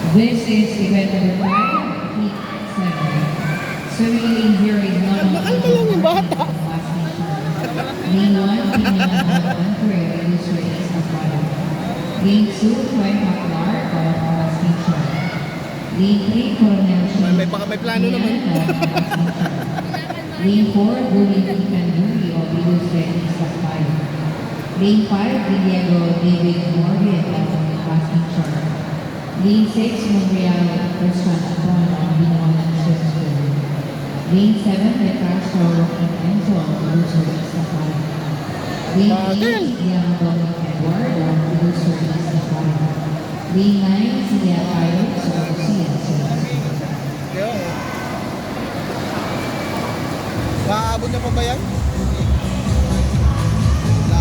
This is event number 5, heat 7. Swimming lane 0 is not on Bakal mo lang yung bata. Lane 1, female on Korea, illustrator is the father. Lane 2, Troy Maklar, our class teacher. Lane 3, Coronel Shane. May plano naman. Lane 4, Gulin Ethan Yuri, of illustrator is the father. Lane 5, Diego David Morgan, our class teacher. Lane 6, Montreal Restaurant Upon, of Binoan Swim School. Lane 7, De Castro and Enzo, illustrator is the father. Lane 8, Young Dominic Edward, of illustrator is the father. Lane 9, Celia Pirates, of CNC. Maabot na pa ba yan?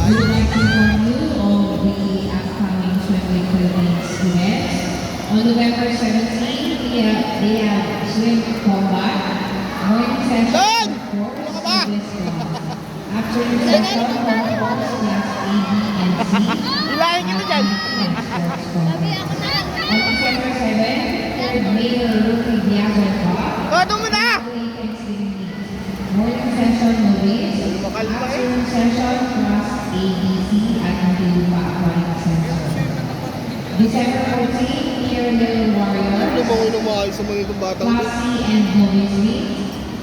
We would like to inform you of the upcoming Swim Philippines events. On November 17, they have swim combat, morning session, of course, and this one. Afternoon session, of course, class A, B, and C. Ilahin kita dyan. And sports combat. On December 7, third Mayor Rookie Diagon Cup. Doon mo na! Morning session, Novice. Afternoon session, class A, B, C, at Antilupa Aquatic Center. December 14, Pierre Little Warrior, Lumangon mo sa mga itong batang to. Class C and Novice League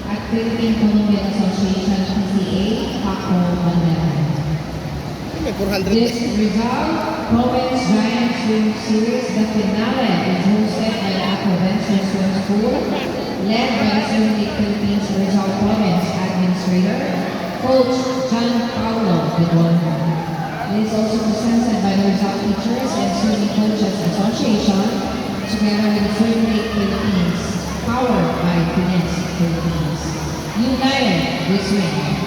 at Philippine Colombian Association, PCA, Paco, Manila. May 400 This result, Province Giant Swim Series, the finale is hosted by the Provincial Swim School, led by the Swim League Philippines Rizal Province Administrator, Coach John Paulo Bedolmo. It is also presented by the Rizal Teachers and Swimming Coaches Association, together with the Swim League Philippines, powered by Finesse Philippines. United, we swim.